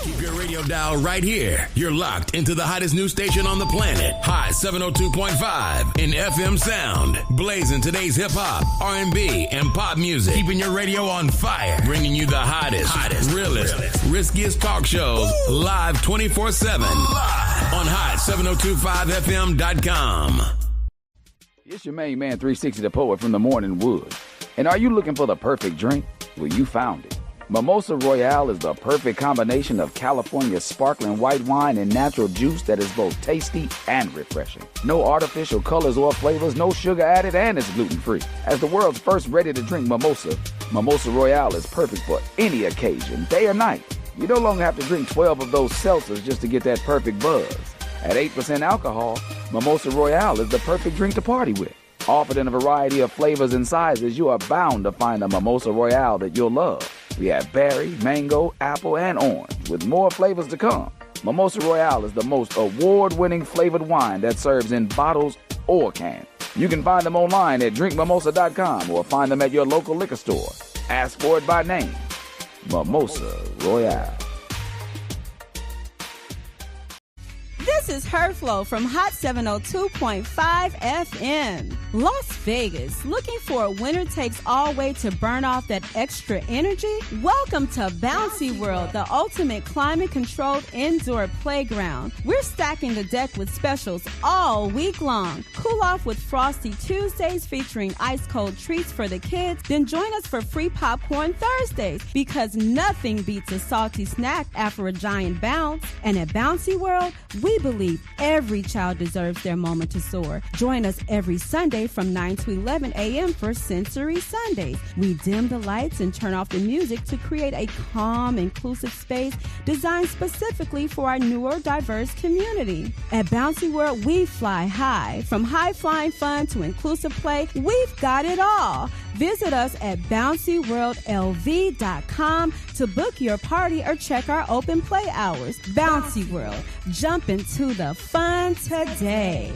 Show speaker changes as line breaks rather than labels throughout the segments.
Keep your radio dial right here. You're locked into the hottest news station on the planet. Hot 702.5 in FM sound. Blazing today's hip-hop, R&B, and pop music. Keeping your radio on fire. Bringing you the hottest, realest, riskiest talk shows live 24/7. Live on hot7025fm.com.
It's your main man 360 the Poet from the Morning Wood. And are you looking for the perfect drink? Well, you found it. Mimosa Royale is the perfect combination of California sparkling white wine and natural juice that is both tasty and refreshing. No artificial colors or flavors, no sugar added, and it's gluten-free. As the world's first ready-to-drink mimosa, Mimosa Royale is perfect for any occasion, day or night. You no longer have to drink 12 of those seltzers just to get that perfect buzz. At 8% alcohol, Mimosa Royale is the perfect drink to party with. Offered in a variety of flavors and sizes, you are bound to find a Mimosa Royale that you'll love. We have berry, mango, apple, and orange, with more flavors to come. Mimosa Royale is the most award-winning flavored wine that serves in bottles or cans. You can find them online at drinkmimosa.com or find them at your local liquor store. Ask for it by name. Mimosa Royale.
This is Herflow from Hot 702.5 FM. Las Vegas, looking for a winner-takes-all way to burn off that extra energy? Welcome to Bouncy World, the ultimate climate-controlled indoor playground. We're stacking the deck with specials all week long. Cool off with Frosty Tuesdays featuring ice-cold treats for the kids, then join us for free popcorn Thursdays, because nothing beats a salty snack after a giant bounce. And at Bouncy World, we believe every child deserves their moment to soar. Join us every Sunday from 9 to 11 a.m. for Sensory Sundays. We dim the lights and turn off the music to create a calm, inclusive space designed specifically for our newer, diverse community. At Bouncy World, we fly high. From high-flying fun to inclusive play, we've got it all. Visit us at bouncyworldlv.com to book your party or check our open play hours. Bouncy World, jump into the fun today.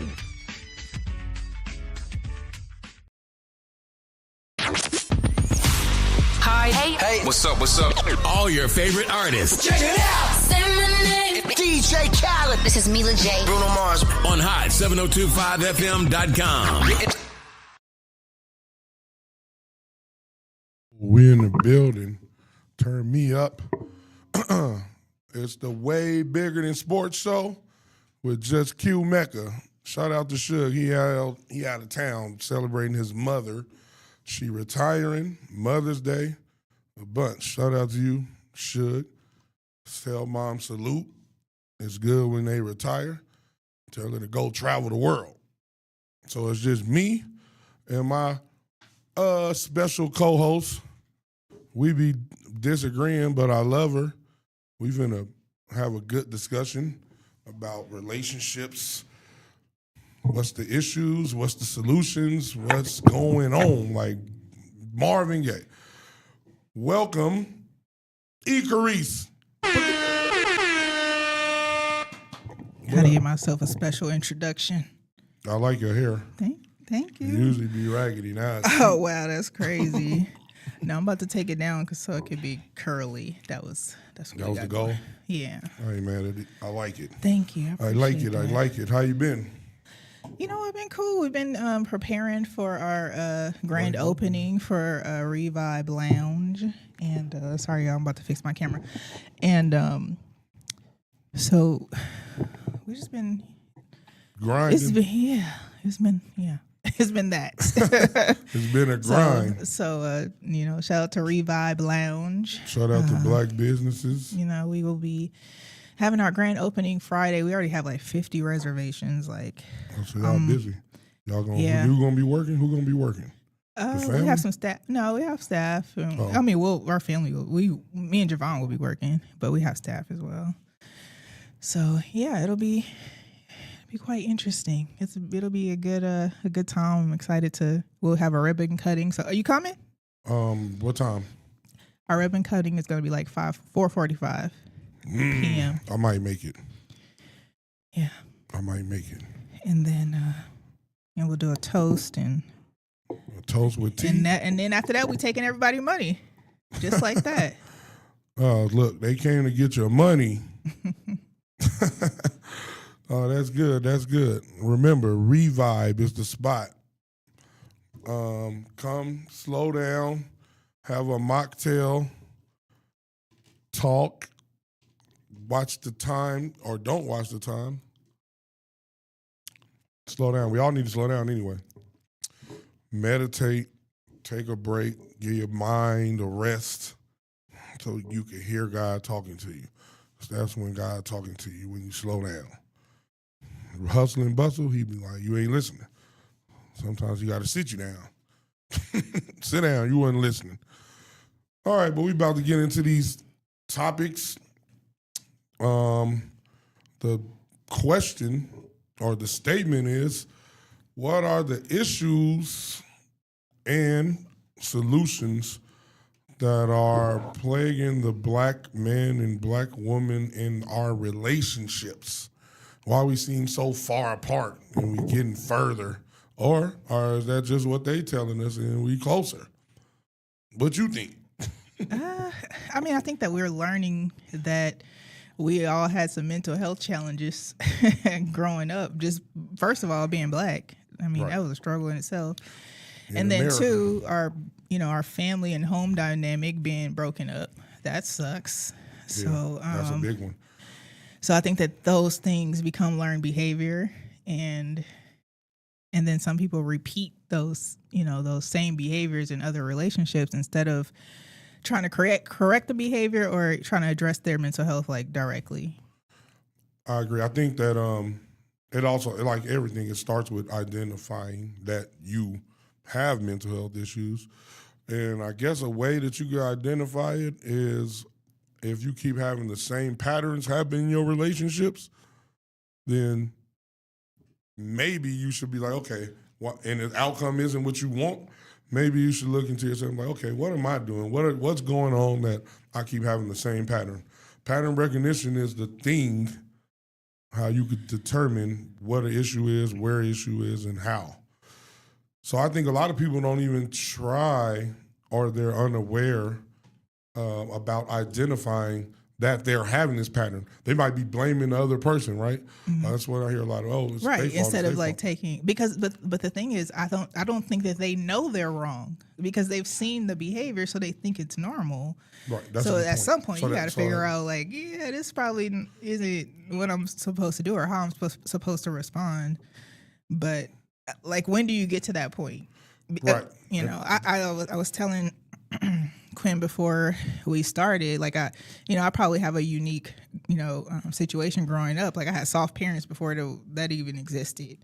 Hi. Hey. What's up?
All your favorite artists.
Check it out.
Say my name.
DJ Khaled.
This is Mila J.
Bruno Mars.
On hot7025fm.com.
We in the building. Turn me up. It's the Way Bigger Than Sports show with just Q-Mecca. Shout out to Suge. He out of town celebrating his mother. She retiring, Mother's Day, a bunch. Shout out to you, Suge. Tell mom salute. It's good when they retire. Tell her to go travel the world. So it's just me and my special co-host. We be disagreeing, but I love her. We're going to have a good discussion about relationships. What's the issues? What's the solutions? What's going on? Like Marvin Gaye. Welcome, Carrice.
How to give myself a special introduction.
I like your hair.
Thank you.
You usually be raggedy now.
Oh, wow, that's crazy. No, I'm about to take it down so it can be curly. That's what
that was the goal?
Going. Yeah.
I ain't mad at it. I like it.
Thank you.
I like it. How you been?
You know, I've been cool. We've been preparing for our grand opening for Revive Lounge. And sorry, y'all, I'm about to fix my camera. And so we've just been
grinding.
It's been that.
It's been a grind.
So you know, shout out to Revive Lounge.
Shout out to Black businesses.
You know, we will be having our grand opening Friday. We already have like 50 reservations. Like,
so y'all busy. Y'all gonna who gonna be working? Who gonna be working?
We have some staff. No, we have staff. I mean, our family. Me and Javon will be working, but we have staff as well. So yeah, it'll be quite interesting. It'll be a good time. I'm excited we'll have a ribbon cutting. So are you coming?
What time?
Our ribbon cutting is gonna be like 4:45 p.m.
I might make it.
Yeah.
I might make it.
And then we'll do a toast and
a toast with tea.
And then after that we taking everybody's money. Just like that.
Look, they came to get your money. Oh, that's good. That's good. Remember, Revive is the spot. Come, slow down, have a mocktail, talk, watch the time, or don't watch the time. Slow down. We all need to slow down anyway. Meditate, take a break, give your mind a rest so you can hear God talking to you. That's when God talking to you, when you slow down. Hustle and bustle, he be like, you ain't listening. Sometimes you got to sit you down. Sit down, you wasn't listening. All right, but we about to get into these topics. The question or the statement is, what are the issues and solutions that are plaguing the black men and black women in our relationships? Why we seem so far apart and we getting further? Or is that just what they telling us and we closer? What you think?
I mean, I think that we're learning that we all had some mental health challenges growing up. Just first of all, being black. I mean, That was a struggle in itself. And then
America.
two, our family and home dynamic being broken up. That sucks. So
that's a big one.
So I think that those things become learned behavior, and then some people repeat those same behaviors in other relationships instead of trying to correct the behavior or trying to address their mental health like directly.
I agree. I think that it also, like everything, it starts with identifying that you have mental health issues. And I guess a way that you can identify it is if you keep having the same patterns happen in your relationships, then maybe you should be like, okay, and the outcome isn't what you want, maybe you should look into yourself like, okay, what am I doing? What's going on that I keep having the same pattern? Pattern recognition is the thing, how you could determine what an issue is, where an issue is, and how. So I think a lot of people don't even try, or they're unaware about identifying that they're having this pattern. They might be blaming the other person, right? Mm-hmm. That's what I hear a lot of. Oh, it's
right.
their fault,
Instead of like
fault.
taking, because but the thing is, I don't think that they know they're wrong because they've seen the behavior, so they think it's normal.
Right. That's
so
a good
at
point.
some point, you got to figure
that,
out like, yeah, this probably isn't what I'm supposed to do or how I'm supposed to respond. But like, when do you get to that point?
Right.
I was telling Quinn before we started, like I probably have a unique, situation growing up. Like I had soft parents before that even existed.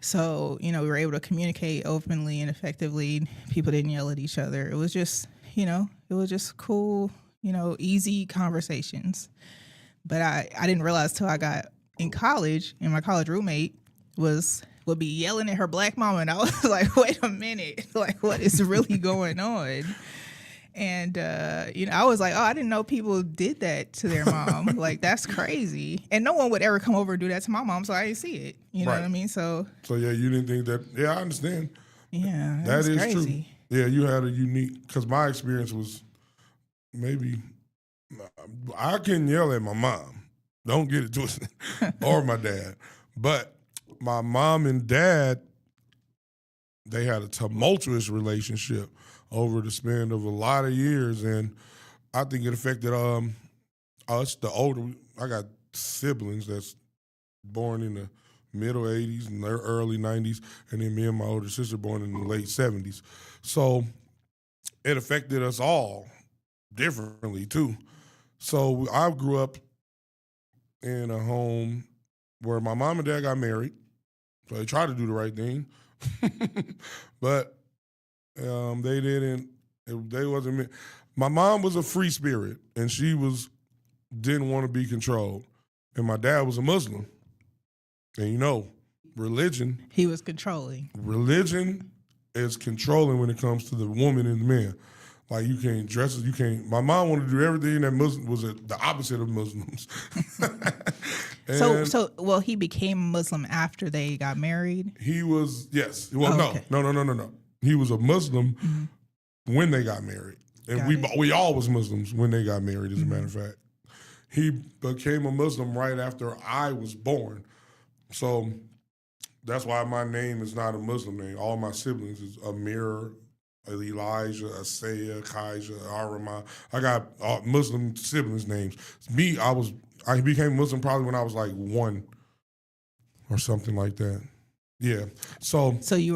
So, we were able to communicate openly and effectively. People didn't yell at each other. It was just, cool, easy conversations. But I didn't realize till I got in college and my college roommate would be yelling at her black mama, and I was like, wait a minute, like what is really going on? And, I was like, oh, I didn't know people did that to their mom. Like, that's crazy. And no one would ever come over and do that to my mom, so I didn't see it. You know what I mean? So
yeah, you didn't think that. Yeah, I understand.
Yeah,
that is
crazy.
True. Yeah, you had a unique, because my experience was maybe, I couldn't yell at my mom. Don't get it twisted. Or my dad. But my mom and dad, they had a tumultuous relationship over the span of a lot of years, and I think it affected us, the older. I got siblings that's born in the middle 80s and the early 90s, and then me and my older sister born in the late 70s. So it affected us all differently too. So I grew up in a home where my mom and dad got married, so they tried to do the right thing, but they didn't. They wasn't. My mom was a free spirit, and she didn't want to be controlled. And my dad was a Muslim, and religion.
He was controlling.
Religion is controlling when it comes to the woman and the man. Like you can't dress as you can't. My mom wanted to do everything that Muslim was the opposite of Muslims.
So he became Muslim after they got married.
He was yes. Well,
okay.
No. He was a Muslim when they got married. And we all was Muslims when they got married, as a matter of fact. He became a Muslim right after I was born. So that's why my name is not a Muslim name. All my siblings is Amir, Elijah, Asaya, Kaija, Arama. I got Muslim siblings' names. Me, I became Muslim probably when I was like 1 or something like that. Yeah. So you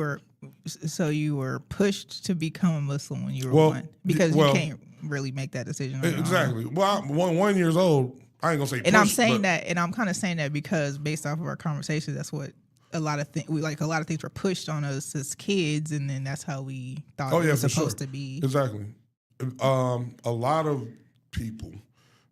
were pushed to become a Muslim when you were 1 because you can't really make that decision.
Exactly.
Well, I'm 1 years old. I ain't gonna say.
And I'm saying that, and I'm kind of saying that because based off of our conversation, that's what a lot of things were pushed on us as kids, and then that's how we thought it was supposed to be.
Exactly. A lot of people,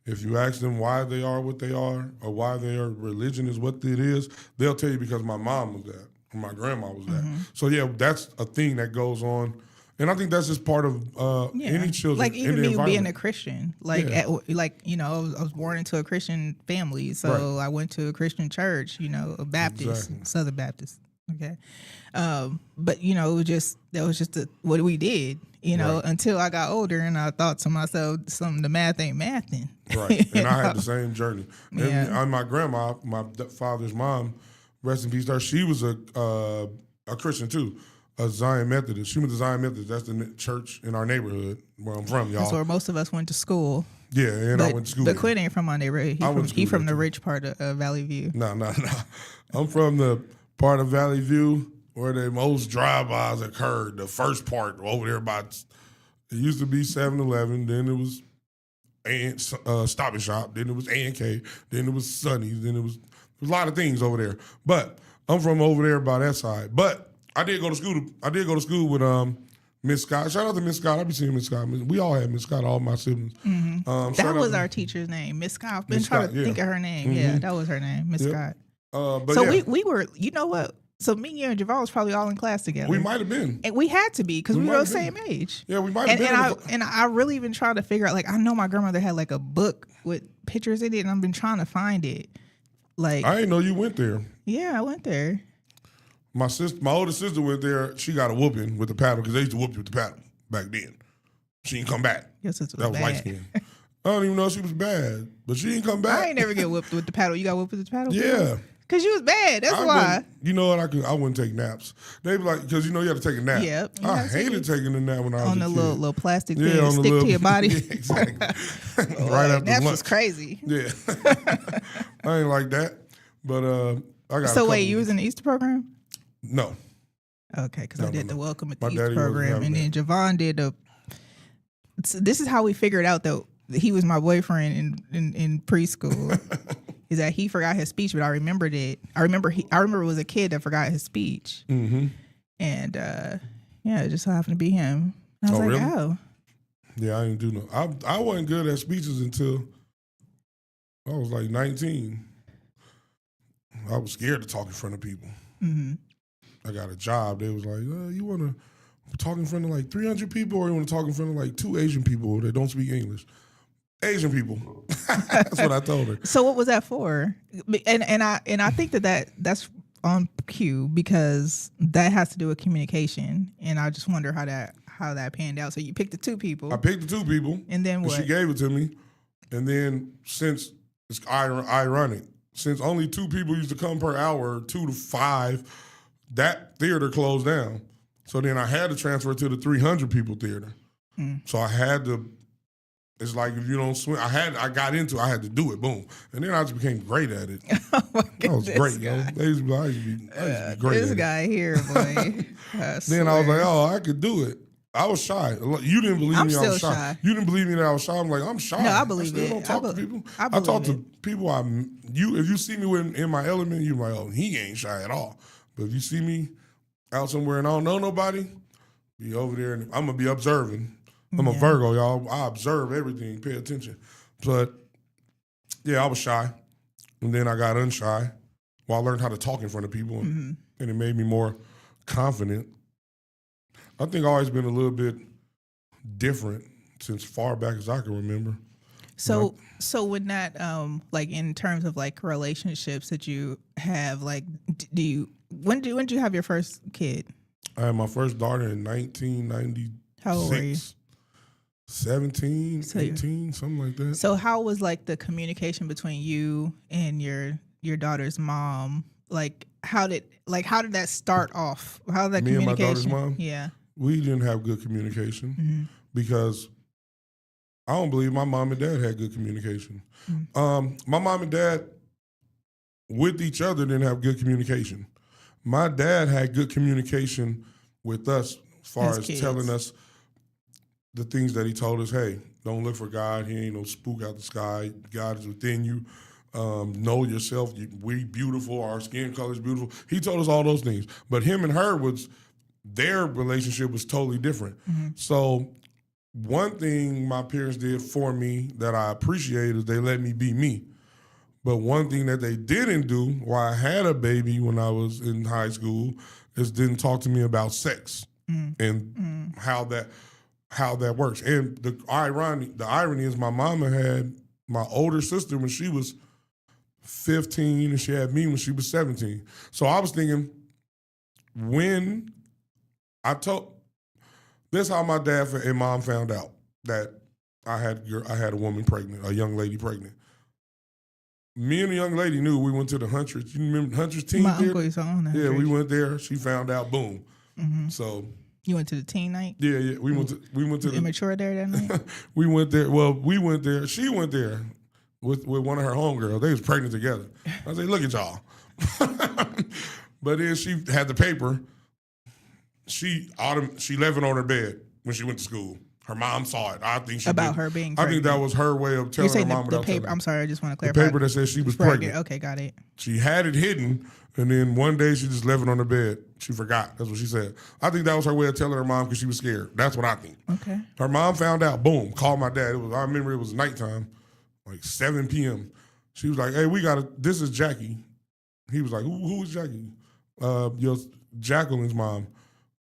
if you ask them why they are what they are or why their religion is what it is, they'll tell you because my mom was that or my grandma was that. So yeah, that's a thing that goes on. And I think that's just part of any children.
Like even me being a Christian, I was born into a Christian family, so I went to a Christian church, a Baptist, Southern Baptist. Okay, but that was just what we did, until I got older and I thought to myself, the math ain't mathing.
Right, and I had the same journey. And my grandma, my father's mom, rest in peace, she was a Christian too. A Zion Methodist. She went to Zion Methodist. That's the church in our neighborhood where I'm from, y'all.
That's where most of us went to school.
Yeah, and I went to school.
But Quinn ain't from our neighborhood. He from the rich part of Valley View.
No. I'm from the part of Valley View where the most drive-bys occurred. The first part over there it used to be 7-Eleven, then it was Stop and Shop, then it was A&K, then it was Sonny's, then it was a lot of things over there. But I'm from over there by that side. But I did go to school with Miss Scott. Shout out to Miss Scott. I be seeing Miss Scott. We all had Miss Scott, all my siblings.
Mm-hmm. That was our teacher's name, Miss Scott. I've been trying to think of her name. Mm-hmm. Yeah, that was her name, Miss Scott. We were, you know what? So me, you, and Javon was probably all in class together.
We might have been.
And we had to be because we were the same age.
Yeah, we might have been.
And I really been trying to figure out, I know my grandmother had a book with pictures in it, and I've been trying to find it. I
didn't know you went there.
Yeah, I went there.
My older sister went there. She got a whooping with the paddle because they used to whoop you with the paddle back then. She didn't come back.
Your sister
was light skin. I don't even know she was bad, but she didn't come back.
I ain't never get whooped with the paddle. You got whooped with the paddle?
Yeah.
Because you was bad. That's why.
You know what? I wouldn't take naps. They be like, because you had to take a nap.
Yeah.
I hated taking a nap when I was
on
a
the
kid.
little plastic thing to stick to your body.
Yeah, exactly. Right after
naps
lunch.
was crazy.
Yeah. I ain't like that. But I got.
So wait, you was in the Easter program?
No.
Okay, because I did the Welcome at the Easter program, and then Javon did this is how we figured out that he was my boyfriend in preschool. Is that he forgot his speech, but I remembered it. I remember it was a kid that forgot his speech, and it just so happened to be him. I was
really?
oh,
yeah, I didn't do no. I wasn't good at speeches until I was 19. I was scared to talk in front of people.
Mm-hmm.
I got a job. They was like, you want to talk in front of 300 people, or you want to talk in front of 2 Asian people that don't speak English? Asian people. That's what I told her.
So what was that for? And I think that's on cue because that has to do with communication. And I just wonder how that panned out. So you picked the 2 people.
I picked the 2 people.
And then what?
And she gave it to me. And then since it's ironic, since only 2 people used to come per hour, 2 to 5, that theater closed down. So then I had to transfer to the 300 people theater. So I had to. It's like if you don't swim, I got into it, I had to do it, boom. And then I just became great at it.
Oh my goodness,
that was great, yo. I used to be great
this guy here, boy.
Then I was like, oh, I could do it. I was shy. You didn't believe me I was shy. You didn't believe me that I was shy. I'm like, I'm shy.
No, I believe
it. I don't talk to people. I talk to people if you see me in my element, you're like, oh, he ain't shy at all. But if you see me out somewhere and I don't know nobody, be over there and I'm going to be observing. I'm a Virgo, y'all. I observe everything, pay attention. But, yeah, I was shy. And then I got unshy. Well, I learned how to talk in front of people, and it made me more confident. I think I've always been a little bit different since far back as I can remember.
So when that, in terms of, relationships that you have, when did you have your first kid?
I had my first daughter in 1996.
How old were you?
17, 18, something like that.
So how was like the communication between you and your daughter's mom? Like how did that start off? How did that
Me
communication?
and my daughter's mom?
Yeah.
We didn't have good communication because I don't believe my mom and dad had good communication. My mom and dad with each other didn't have good communication. My dad had good communication with us as far as telling us the things that he told us. Hey, don't look for God. He ain't no spook out the sky. God is within you. Know yourself. We beautiful. Our skin color is beautiful. He told us all those things. But him and her their relationship was totally different. So one thing my parents did for me that I appreciate is they let me be me. But one thing that they didn't do while I had a baby when I was in high school is didn't talk to me about sex and how that works. And the irony is my mama had my older sister when she was 15 and she had me when she was 17. So I was thinking when this is how my dad and mom found out that I had a woman pregnant, a young lady pregnant. Me and the young lady knew. We went to the Huntress. You remember Huntress Teen
My
Theater?
uncle used to own that.
Yeah, we went there. She found out. Boom. So
you went to the teen night?
Yeah. We went to the
immature there that night?
We went there. Well, we went there. She went there with one of her homegirls. They was pregnant together. I said, look at y'all. But then she had the paper. She left it on her bed when she went to school. Her mom saw it. I think she
about
did.
her being
I
pregnant.
think that was her way of telling her mom
the
without
paper.
telling her.
I'm sorry, I just want to clarify.
The paper that said she was pregnant.
Okay, got it.
She had it hidden, and then one day she just left it on her bed. She forgot. That's what she said. I think that was her way of telling her mom because she was scared. That's what I think.
Okay.
Her mom found out. Boom. Called my dad. I remember it was nighttime, like 7 p.m. She was like, "Hey, this is Jackie." He was like, "Who is Jackie?" Jacqueline's mom.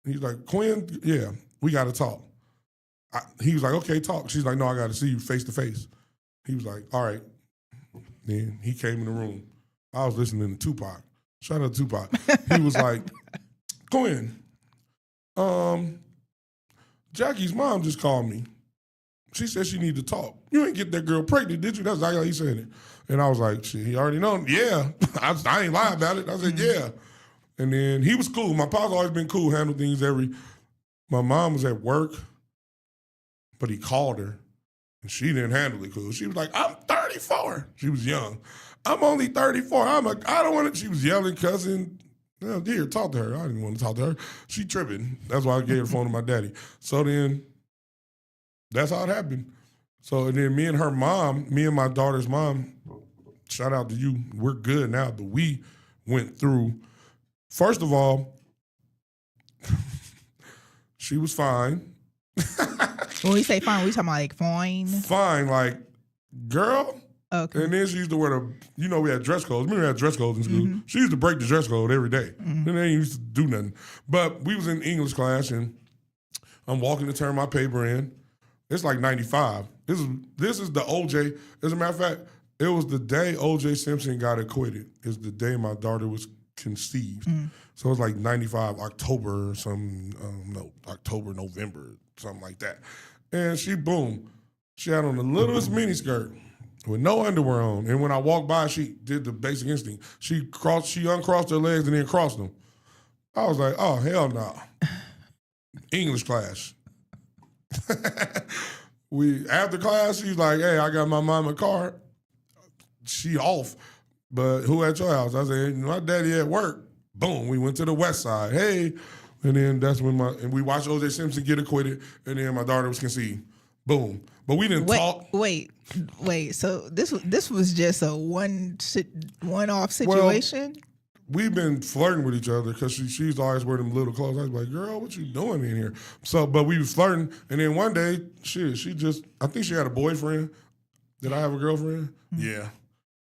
He's like, "Quinn, yeah, we got to talk." He was like, "Okay, talk." She's like, "No, I got to see you face to face." He was like, "All right." Then he came in the room. I was listening to Tupac. Shout out to Tupac. He was like, "Quinn, Jackie's mom just called me. She said she needed to talk. You ain't get that girl pregnant, did you?" That's how he said it. And I was like, "Shit, he already know." Yeah. I ain't lying about it. I said, "Yeah." And then he was cool. My pa's always been cool, handle things my mom was at work, but he called her, and she didn't handle it cool. She was like, "I'm 34. She was young. "I'm only 34. I don't want to." She was yelling, cussing. Here, talk to her. I didn't want to talk to her. She tripping. That's why I gave the phone to my daddy. So then, that's how it happened. So and then me and my daughter's mom, shout out to you. We're good now, but we went through. First of all, she was fine.
When we say fine, we talking about like fine?
Fine, like, girl.
Okay.
And then she used to wear we had dress codes. Remember we had dress codes in school? She used to break the dress code every day. And they didn't used to do nothing. But we was in English class, and I'm walking to turn my paper in. It's like 95. This is the OJ. As a matter of fact, it was the day OJ Simpson got acquitted. It's the day my daughter was conceived. So it was like 95, October or something. October, November, something like that. And she had on the littlest miniskirt with no underwear on. And when I walked by, she did the basic instinct. She uncrossed her legs and then crossed them. I was like, oh, hell no. English class. After class, she's like, "Hey, I got my mama car." She off. "But who at your house?" I said, "My daddy at work." Boom, we went to the west side. Hey. And then that's when we watched O.J. Simpson get acquitted, and then my daughter was conceived. Boom. But we didn't talk.
Wait. So this was just a one-off situation?
Well, we've been flirting with each other because she's always wearing them little clothes. I was like, "Girl, what you doing in here?" So, but we was flirting, and then one day, she just, I think she had a boyfriend. Did I have a girlfriend? Yeah.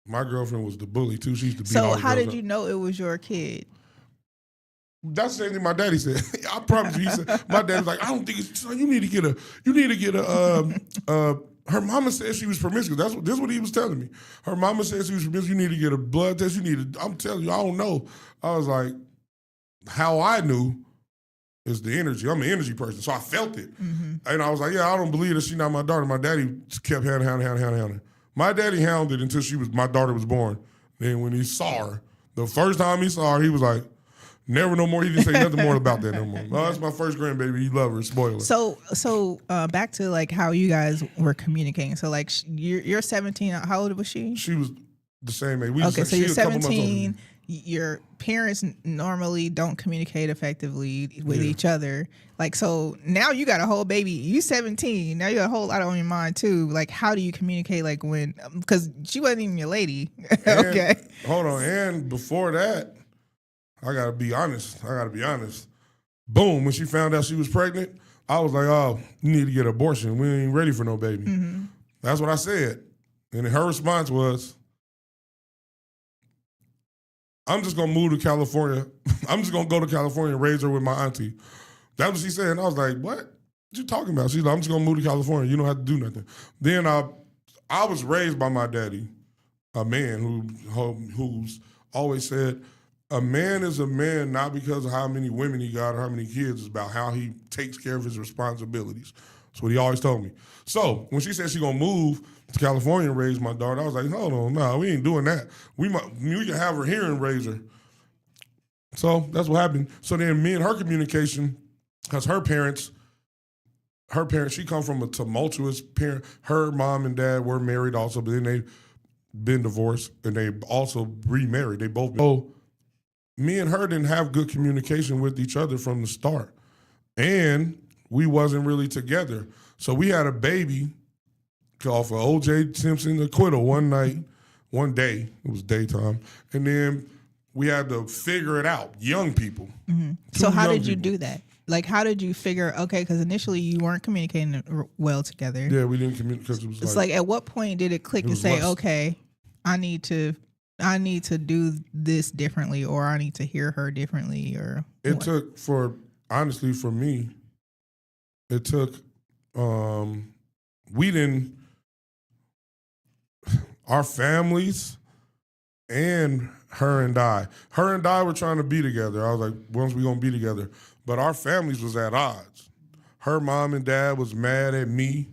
My girlfriend was the bully, too. She used to beat all the
So how
girls
did
up.
you know it was your kid?
That's the same thing my daddy said. I promise you, he said, my dad was like, "I don't think it's, son, you need to get a, her mama said she was promiscuous." This is what he was telling me. Her mama said she was promiscuous. You need to get a blood test. I'm telling you, I don't know. I was like, how I knew It's the energy. I'm an energy person, so I felt it. And I was like, yeah, I don't believe that she's not my daughter. My daddy kept hounding. My daddy hounded until my daughter was born. Then when he saw her, the first time he saw her, he was like, never no more. He didn't say nothing more about that no more. Oh, that's my first grandbaby. You love her. Spoiler.
So back to like how you guys were communicating. So like you're 17. How old was she?
She was the same age.
Okay, so you're 17. Your parents normally don't communicate effectively with each other. Like, so now you got a whole baby. You 17. Now you got a whole lot on your mind too. Like, how do you communicate? Like because she wasn't even your lady. Okay.
Hold on. And before that, I gotta be honest. Boom. When she found out she was pregnant, I was like, oh, you need to get an abortion. We ain't ready for no baby. That's what I said. And then her response was, I'm just going to move to California. I'm just going to go to California and raise her with my auntie. That's what she said. And I was like, what you talking about? She's like, I'm just going to move to California. You don't have to do nothing. Then I was raised by my daddy, a man who's always said, a man is a man not because of how many women he got or how many kids. It's about how he takes care of his responsibilities. That's what he always told me. So when she said she's going to move to California and raise my daughter, I was like, hold on, no, we ain't doing that. We can have her here and raise her. So that's what happened. So then me and her communication, because her parents, she come from a tumultuous parent. Her mom and dad were married also, but then they've been divorced and they also remarried. They both. So me and her didn't have good communication with each other from the start. And we wasn't really together. So we had a baby off of O.J. Simpson acquittal one day, it was daytime, and then we had to figure it out, young people.
So how did you do that? Like, how did you figure, okay, because initially you weren't communicating well together.
Yeah, we didn't communicate because it was
it's like at what point did it click and say, okay, I need to do this differently, or I need to hear her differently, or
it took for me, it took, our families and her and I were trying to be together. I was like, once we gonna be together? But our families was at odds. Her mom and dad was mad at me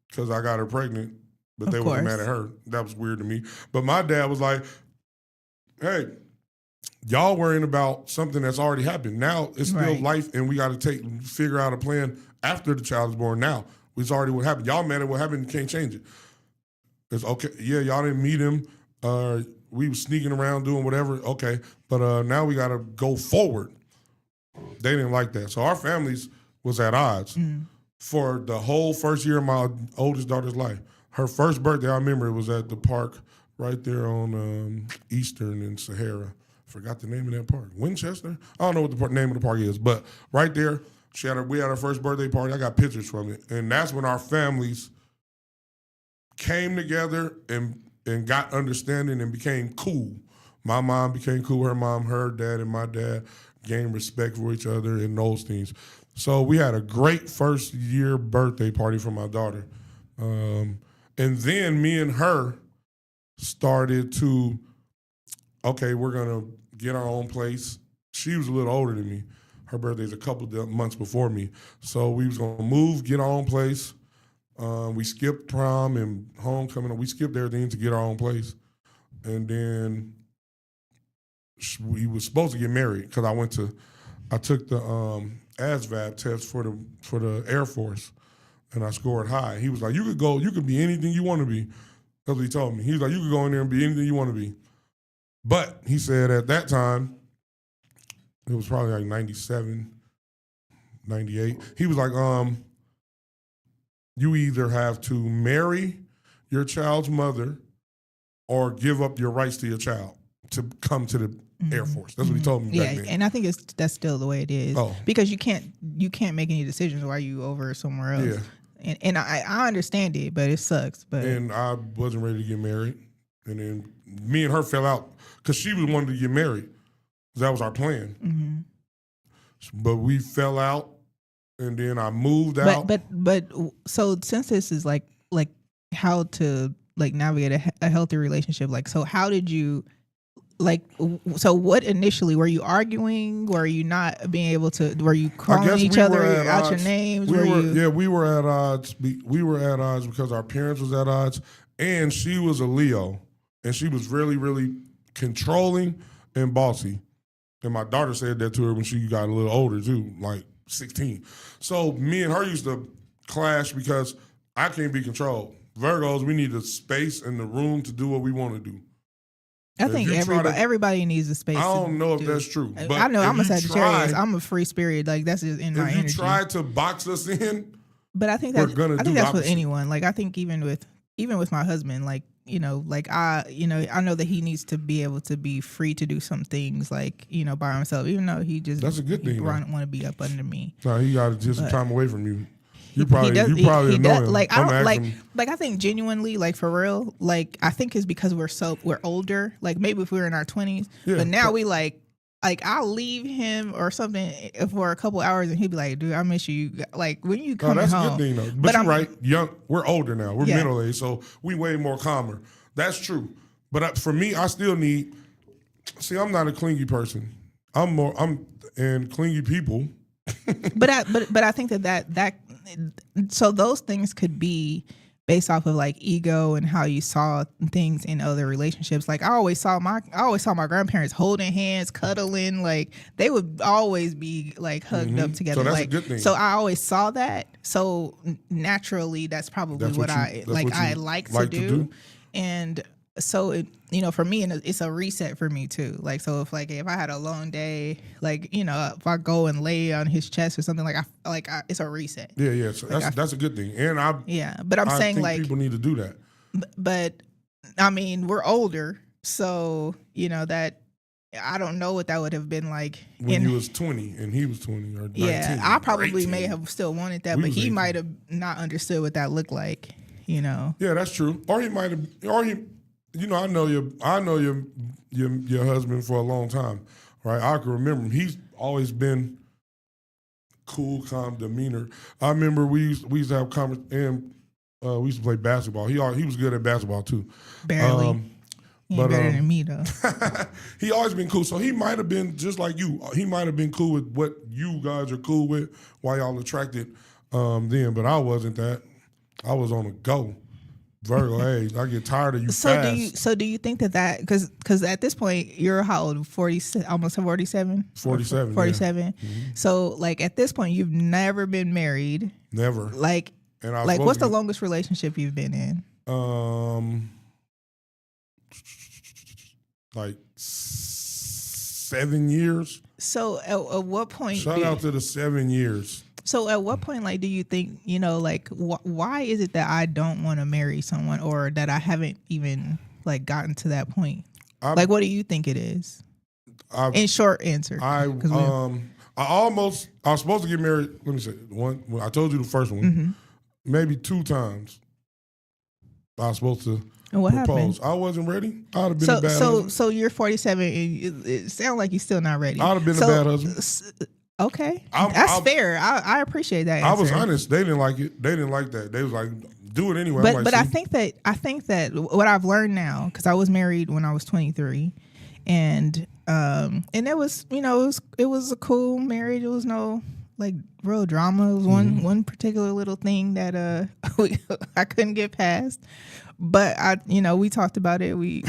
because I got her pregnant, but they wasn't mad at her. That was weird to me. But my dad was like, hey, y'all worrying about something that's already happened. Now it's still life, and we got to figure out a plan after the child is born. Now it's already what happened. Y'all mad at what happened, can't change it. It's okay. Yeah, y'all didn't meet him. We were sneaking around doing whatever. Okay, but now we got to go forward. They didn't like that, so our families was at odds for the whole first year of my oldest daughter's life. Her first birthday, I remember it was at the park right there on Eastern and Sahara. Forgot the name of that park. Winchester? I don't know what the name of the park is, but right there, we had our first birthday party. I got pictures from it, and that's when our families came together and got understanding and became cool. My mom became cool with her mom, her dad, and my dad gained respect for each other and those things. So we had a great first year birthday party for my daughter. And then me and her started to, okay, we're going to get our own place. She was a little older than me. Her birthday's a couple of months before me. So we was going to move, get our own place. We skipped prom and homecoming. We skipped everything to get our own place. And then we was supposed to get married because I took the ASVAB test for the Air Force, and I scored high. He was like, you could be anything you want to be. That's what he told me. He was like, you could go in there and be anything you want to be. But he said at that time, it was probably like 97, 98. He was like, you either have to marry your child's mother or give up your rights to your child to come to the Air Force. That's what he told me back then.
And I think that's still the way it is. Because you can't make any decisions while you over somewhere else. Yeah. And I understand it, but it sucks. And
I wasn't ready to get married. And then me and her fell out because she was wanting to get married. That was our plan. But we fell out, and then I moved out.
But so since this is like how to like navigate a healthy relationship, like, so how did you like, so what initially, were you arguing? Were you not being able to, were you calling each other out your names?
We were at odds. We were at odds because our parents was at odds, and she was a Leo, and she was really, really controlling and bossy. And my daughter said that to her when she got a little older too, like 16. So me and her used to clash because I can't be controlled. Virgos, we need the space and the room to do what we want to do.
I think everybody needs a space.
I don't know if that's true. But
I know I'm a Sagittarius. I'm a free spirit. Like that's just in my energy.
If you try to box us in,
but I think that's with anyone. Like I think even with my husband, like like I know that he needs to be able to be free to do some things, like by himself. Even though he just
that's a good thing. He
want to be up under me.
No, he got to get some time away from you. You probably know him.
Like I don't like I think genuinely, like for real, like I think it's because we're older. Like maybe if we were in our 20s, but now we like I'll leave him or something for a couple hours and he'll be like, dude, I miss you. Like when you come home.
That's a good thing though. But you're right. We're older now. We're middle aged, so we way more calmer. That's true. But for me, I still need. See, I'm not a clingy person. And clingy people.
but I think that so those things could be based off of like ego and how you saw things in other relationships. Like I always saw my grandparents holding hands, cuddling, like they would always be like hugged up together.
So that's
like,
a good thing.
So I always saw that. So naturally that's probably what I like to do. And so it, for me, and it's a reset for me too. Like, so if I had a long day, like, if I go and lay on his chest or something, it's a reset.
Yeah. So that's a good thing. And
but I'm saying
think
like
people need to do that.
But I mean, we're older, so that I don't know what that would have been like
when you was 20 and he was 20 or 19. Yeah,
I probably may have still wanted that, but he might have not understood what that looked like. Yeah,
that's true. Or he might have, I know your husband for a long time, right? I can remember him. He's always been cool, calm demeanor. I remember we used to have conversations, and we used to play basketball. He was good at basketball too.
Barely. But better than me though.
He always been cool. So he might have been just like you. He might have been cool with what you guys are cool with, why y'all attracted then. But I wasn't that. I was on a go. Virgo, hey, I get tired of you fast.
Do you think that because at this point you're how old? 40, almost 47?
47.
47.
Yeah. Mm-hmm.
So like at this point you've never been married.
Never.
Like what's the longest relationship you've been in?
Like 7 years.
So at what point?
Shout out to the 7 years.
So at what point, like, do you think, why is it that I don't want to marry someone, or that I haven't even like gotten to that point? What do you think it is? In short answer.
I was supposed to get married. Let me say one. I told you the first one, maybe 2 times. I was supposed to propose. Happened? I wasn't ready. I'd have been a bad husband.
So you're 47 and it sounds like you're still not ready.
I'd have been a bad husband.
Okay, that's fair. I appreciate that answer.
I was honest. They didn't like it. They didn't like that. They was like, do it anyway.
But I think that what I've learned now, because I was married when I was 23, and it was it was a cool marriage. It was no like real drama. It was one particular little thing that I couldn't get past. But we talked about it. We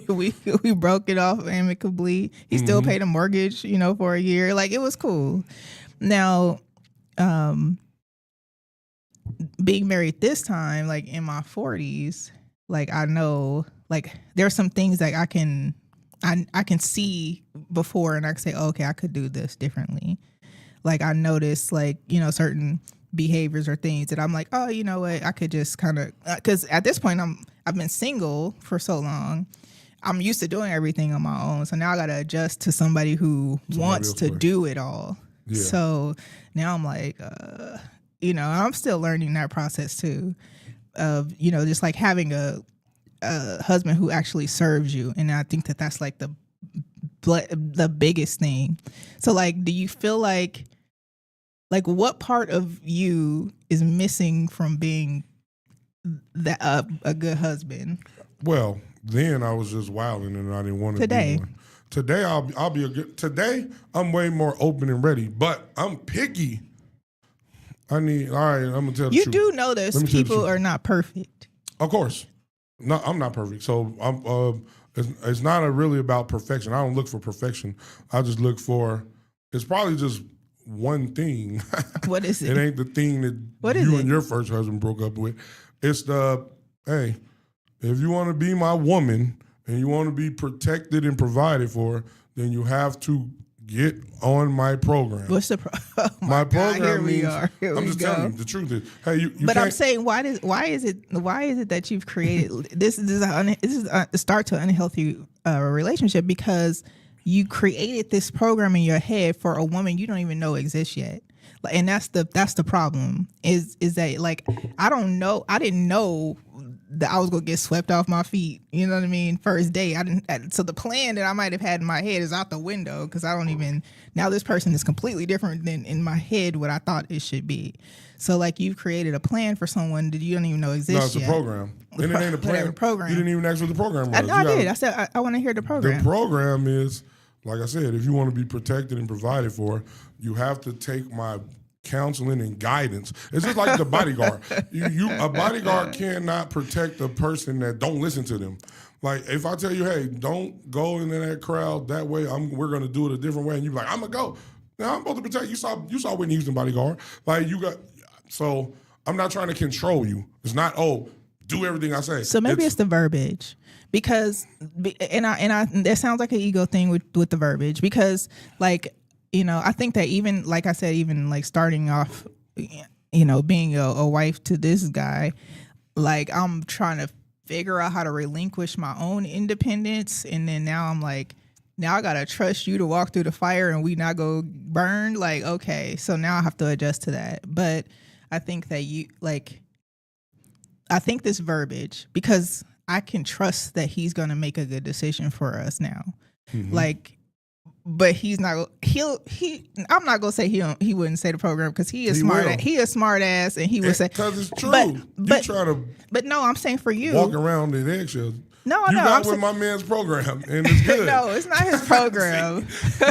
we broke it off amicably. He still paid a mortgage, for a year. Like it was cool. Now, being married this time, like in my 40s, like I know, like there's some things that I can see before, and I can say, oh, okay, I could do this differently. Like I noticed, like certain behaviors or things that I'm like, oh, you know what, I could just kind of, because at this point I've been single for so long, I'm used to doing everything on my own, so now I gotta adjust to somebody who wants to do it all. So now I'm like, I'm still learning that process too, of just like having a husband who actually serves you, and I think that that's like the biggest thing. So like, do you feel like what part of you is missing from being a good husband?
Well, then I was just wilding and I didn't want to
Today.
be one. Today I'll be a good. Today I'm way more open and ready, but I'm picky. All right, I'm gonna tell the
You
truth.
do know that people are not perfect.
Of course, no, I'm not perfect. So I'm. It's not really about perfection. I don't look for perfection. I just look for. It's probably just one thing.
What is it?
It ain't the thing that you and your first husband broke up with. It's hey, if you want to be my woman and you want to be protected and provided for, then you have to get on my program.
What's the
my program
here
means,
we are. Here
I'm
we
just
go.
telling you, the truth is, hey, you
But
can't,
I'm saying, why is it that you've created this is a start to an unhealthy relationship because you created this program in your head for a woman you don't even know exists yet. And that's the problem is that like I didn't know that I was gonna get swept off my feet. You know what I mean? First day, so the plan that I might have had in my head is out the window because I don't even now. This person is completely different than in my head what I thought it should be. So like you've created a plan for someone that you don't even know exists.
No, it's
yet.
a program. And it ain't a plan.
Program.
You didn't even ask what the program was.
I did. I said I want to hear the program.
The program is, like I said, if you want to be protected and provided for, you have to take my counseling and guidance. It's just like the bodyguard. A bodyguard cannot protect a person that don't listen to them. Like if I tell you, hey, don't go into that crowd that way. We're gonna do it a different way, and you're like, I'm gonna go. Now I'm supposed to protect you. Saw Whitney Houston bodyguard. Like you got. So I'm not trying to control you. It's not do everything I say.
So maybe it's the verbiage. Because and that sounds like an ego thing with the verbiage because like I think that even like I said even like starting off being a wife to this guy, like I'm trying to figure out how to relinquish my own independence, and then now I'm like now I gotta trust you to walk through the fire and we not go burn. Like okay, so now I have to adjust to that. But I think that I think this verbiage because I can trust that he's going to make a good decision for us now. Mm-hmm. Like, but he's not, I'm not going to say he wouldn't say the program because he is smart. He is smart ass and he would say.
Because it's true.
But
you try to.
But no, I'm saying for you.
Walk around in eggshells.
No,
you
no.
got with my man's program and it's good.
No, it's not his program.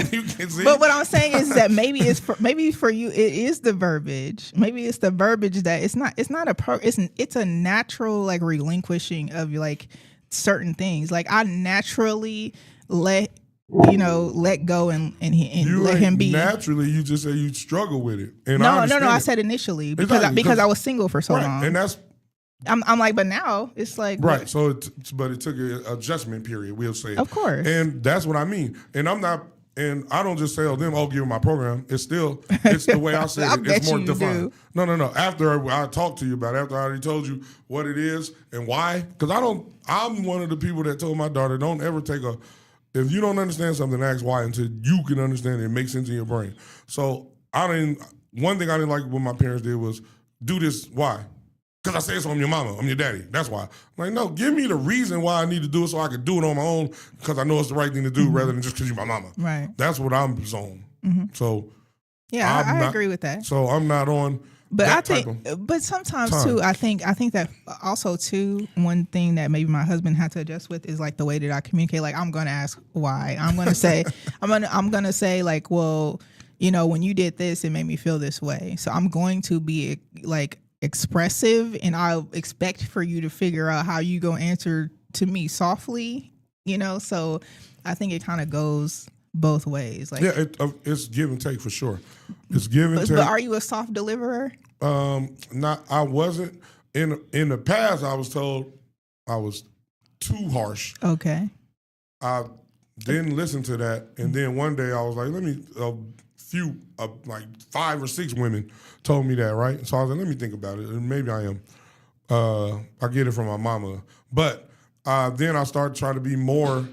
You can see.
But what I'm saying is that maybe for you it is the verbiage. Maybe it's the verbiage that it's a natural like relinquishing of like certain things. Like I naturally let go and let him be.
Naturally, you just say you struggle with it. And
no. I said initially because I was single for so long.
And that's.
I'm like, but now it's like
right. So, but it took an adjustment period. We'll say,
of course,
and that's what I mean. And I'm not, and I don't just tell them, give them my program. It's the way I say it. It's more defined. No. After I talked to you about it, after I already told you what it is and why, because I'm one of the people that told my daughter, don't ever if you don't understand something, ask why until you can understand it and make sense in your brain. So one thing I didn't like what my parents did was do this. Why? Because I said so, I'm your mama, I'm your daddy. That's why. I'm like, no, give me the reason why I need to do it so I can do it on my own because I know it's the right thing to do rather than just because you're my mama.
Right.
That's what I'm on. Mm-hmm. So,
yeah, I agree with that.
So I'm not on.
But I think, but sometimes too, I think that also too, one thing that maybe my husband had to adjust with is like the way that I communicate. Like I'm going to ask why. I'm going to say, I'm going to say like, well, when you did this, it made me feel this way. So I'm going to be like expressive, and I'll expect for you to figure out how you gonna answer to me softly. So I think it kind of goes both ways. Like,
yeah, it's give and take for sure. It's give and take.
But are you a soft deliverer?
I wasn't. In the past, I was told I was too harsh.
Okay.
I didn't listen to that, and then one day I was like, like 5 or 6 women told me that, right? So I was like, let me think about it, and maybe I am. I get it from my mama. But then I started trying to be more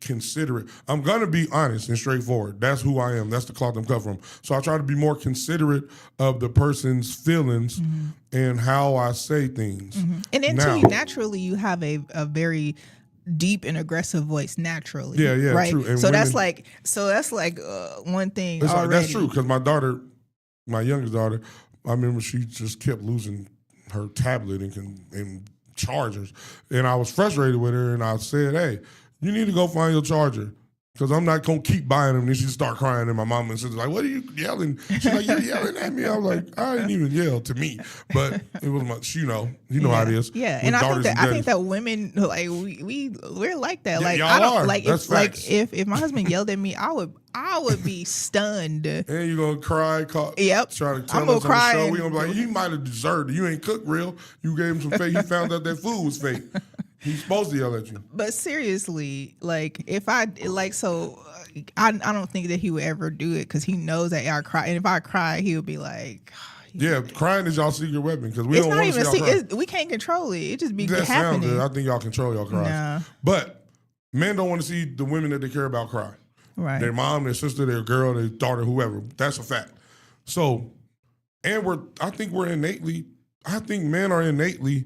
considerate. I'm going to be honest and straightforward. That's who I am. That's the cloth I'm cut from. So I try to be more considerate of the person's feelings and how I say things. Mm-hmm.
And then too, naturally, you have a very deep and aggressive voice naturally.
Yeah,
right?
true. And
so that's like one thing already.
That's true, because my youngest daughter, I remember she just kept losing her tablet and chargers. And I was frustrated with her, and I said, hey, you need to go find your charger. Because I'm not going to keep buying them. And then she start crying. And my mom and sister's like, what are you yelling? She's like, you're yelling at me. I was like, I didn't even yell to me. But it was much, you know how it is.
Yeah, and I think that women, like, we're like that. Like,
y'all
I don't,
are.
like,
That's
if, like,
facts.
if my husband yelled at me, I would be stunned.
And you're going to cry,
Yep.
try to tell
I'm
us
gonna
on the show.
cry
We're going to be like, he might have deserved it. You ain't cooked real. You gave him some fake. He found out that food was fake. He's supposed to yell at you.
But seriously, like, if I, like, so I don't think that he would ever do it because he knows that I cry. And if I cry, he would be like,
yeah, crying is y'all secret weapon because we
it's
don't
not
want to
even
see y'all cry.
we can't control it. It just be
That sounds
happening.
good. I think y'all control y'all cries.
Nah.
But men don't want to see the women that they care about cry.
Right.
Their mom, their sister, their girl, their daughter, whoever. That's a fact. So, and I think men are innately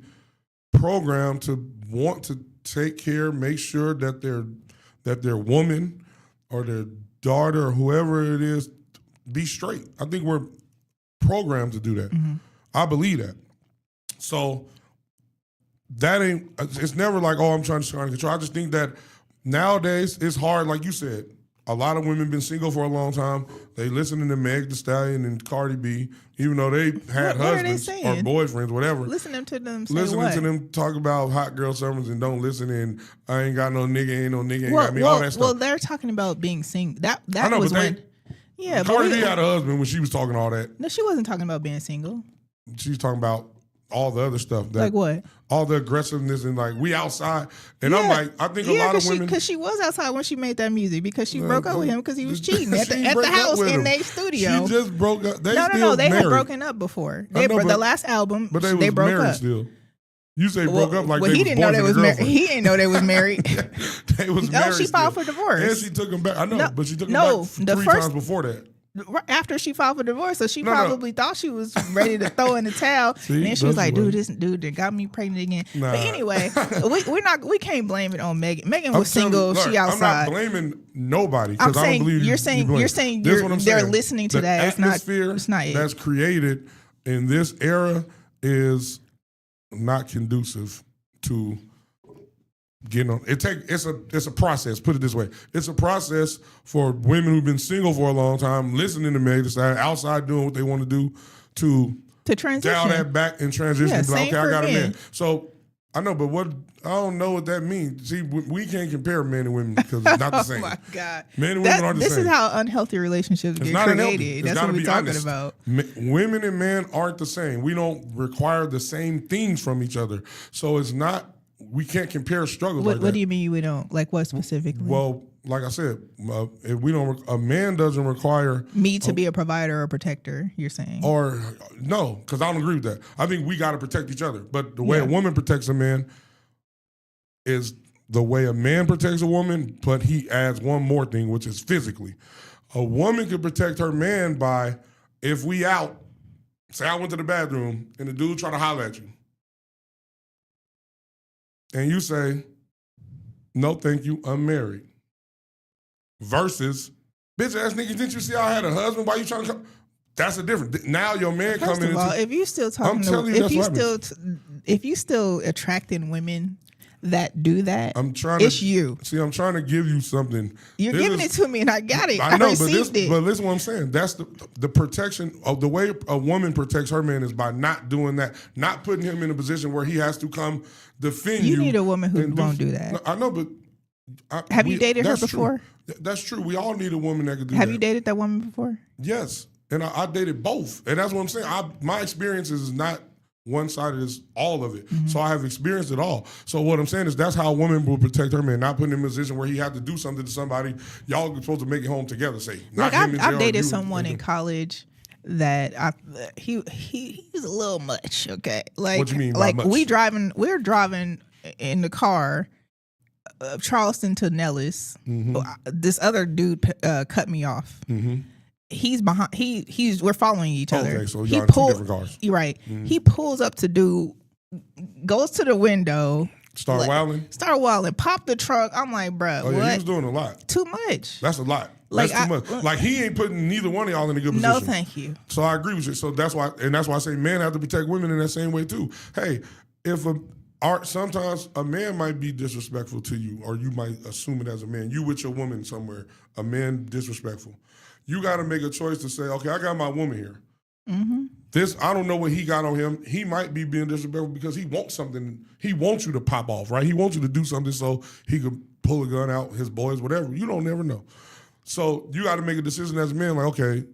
programmed to want to take care, make sure that their woman or their daughter or whoever it is be straight. I think we're programmed to do that. Mm-hmm. I believe that. So it's never like, oh, I'm trying to control. I just think that nowadays it's hard, like you said. A lot of women been single for a long time. They listening to Meg Thee Stallion and Cardi B, even though they had husbands or boyfriends, whatever.
Listening to them
talk about hot girl summers and don't listen and I ain't got no nigga, ain't no nigga, ain't got me, all that stuff.
Well, they're talking about being single. That
I know,
was
but
when. Yeah,
Cardi B had a husband when she was talking all that.
No, she wasn't talking about being single.
She's talking about all the other stuff.
Like what?
All the aggressiveness and like we outside. And I'm like, I think a lot of women.
Because she was outside when she made that music because she broke up with him because he was cheating at the house in their studio.
She just broke up. They
had broken up before. The last album,
but
they broke
married
up.
still. You say broke up like they
he didn't know they was married. He didn't know they was married.
They was married.
No, she filed for divorce.
And she took him back. I know, but she took him back three times before that.
After she filed for divorce, so she probably thought she was ready to throw in the towel, and then she was like, "Dude, this dude that got me pregnant again." But anyway, we can't blame it on Megan. Megan was single; she outside.
I'm not blaming nobody.
I'm saying you're saying they're listening to that. It's not it.
That's created in this era is not conducive to getting on. It's a process. Put it this way: it's a process for women who've been single for a long time, listening to Meg Thee Stallion, outside doing what they want to do to
transition,
dial that back and transition.
Yeah,
and be like, okay, I got
men.
a man. So I know, but I don't know what that means. See, we can't compare men and women because it's not the same.
Oh my God,
men and women aren't the same.
This is how unhealthy relationships get created. That's what we're talking about.
Women and men aren't the same. We don't require the same things from each other. So it's not. We can't compare struggles like that.
What do you mean we don't? Like what specifically?
Well, like I said, if we don't, a man doesn't require
me to be a provider or protector. You're saying,
or no, because I don't agree with that. I think we got to protect each other. But the way a woman protects a man is the way a man protects a woman. But he adds one more thing, which is physically. A woman could protect her man by if we out. Say I went to the bathroom and the dude try to holler at you. And you say, no, thank you, I'm married. Versus, bitch ass nigga, didn't you see I had a husband? Why you trying to come? That's a different. Now your man
First
coming
of all, if you still talking, if you still attracting women that do that, it's you.
See, I'm trying to give you something.
You're giving it to me, and I got it.
I know,
received it.
But listen, what I'm saying. That's the protection of the way a woman protects her man is by not doing that, not putting him in a position where he has to come defend you.
You need a woman who won't do that.
I know, but
have you dated her before?
True. That's true. We all need a woman that could do that.
Have you dated that woman before?
Yes, and I dated both, and that's what I'm saying. My experiences is not one-sided, is all of it. Mm-hmm. So I have experienced it all. So what I'm saying is that's how a woman will protect her man, not putting him in a position where he had to do something to somebody. Y'all are supposed to make it home together, say.
Like I've dated someone in college that he's a little much, okay? Like,
what you mean by
like
much?
we're driving in the car Charleston to Nellis. Mm-hmm. This other dude cut me off. Mm-hmm. He's behind. We're following each other.
Okay, so y'all in two different cars.
You're right. Mm-hmm. He pulls up goes to the window.
Start wilding,
pop the trunk. I'm like, bro,
what?
He
was doing a lot.
Too much.
That's a lot. That's too much. Like he ain't putting neither one of y'all in a good position.
No, thank you.
So I agree with you. So that's why I say men have to protect women in that same way too. Hey, if sometimes a man might be disrespectful to you, or you might assume it as a man. You with your woman somewhere, a man disrespectful. You got to make a choice to say, okay, I got my woman here. Mm-hmm. This, I don't know what he got on him. He might be being disrespectful because he wants something. He wants you to pop off, right? He wants you to do something so he could pull a gun out, his boys, whatever. You don't never know. So you got to make a decision as a man, like, okay,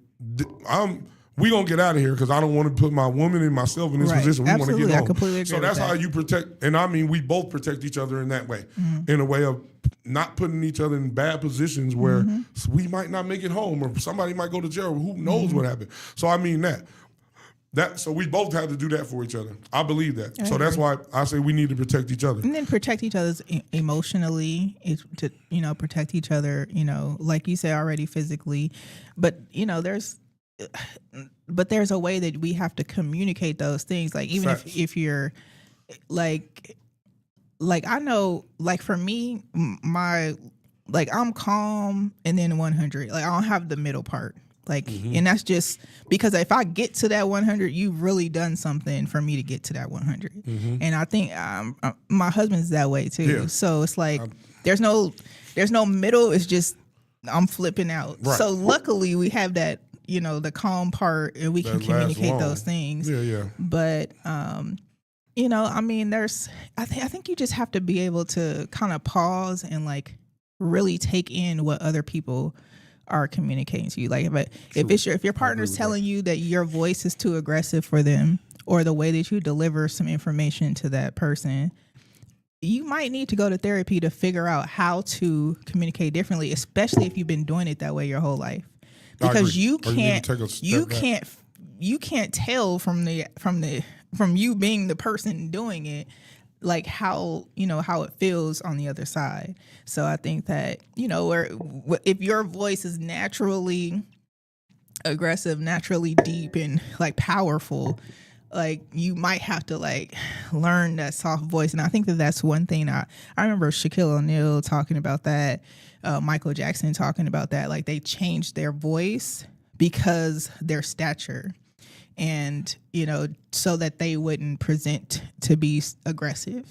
we gonna get out of here because I don't want to put my woman and myself in this position. We want to get home. I completely agree. So that's how you protect, and I mean, we both protect each other in that way, in a way of not putting each other in bad positions where we might not make it home, or somebody might go to jail. Who knows what happened? So I mean so we both have to do that for each other. I believe that. So that's why I say we need to protect each other.
And then protect each other's emotionally, to protect each other, like you said already, physically. But there's a way that we have to communicate those things. Like even if you're like I know, like for me, I'm calm and then 100. Like I don't have the middle part. Like, and that's just because if I get to that 100, you've really done something for me to get to that 100. And I think my husband's that way too. Yeah. So it's like there's no middle. It's just I'm flipping out. Right. So luckily we have that, the calm part, and we can communicate those things. Yeah. But I mean, I think you just have to be able to kind of pause and like really take in what other people are communicating to you. Like, if your partner's telling you that your voice is too aggressive for them, or the way that you deliver some information to that person, you might need to go to therapy to figure out how to communicate differently, especially if you've been doing it that way your whole life. Because you can't tell from you being the person doing it, like how it feels on the other side. So I think that if your voice is naturally aggressive, naturally deep, and like powerful, like you might have to like learn that soft voice. And I think that that's one thing I remember Shaquille O'Neal talking about that, Michael Jackson talking about that. Like they changed their voice because their stature, and so that they wouldn't present to be aggressive.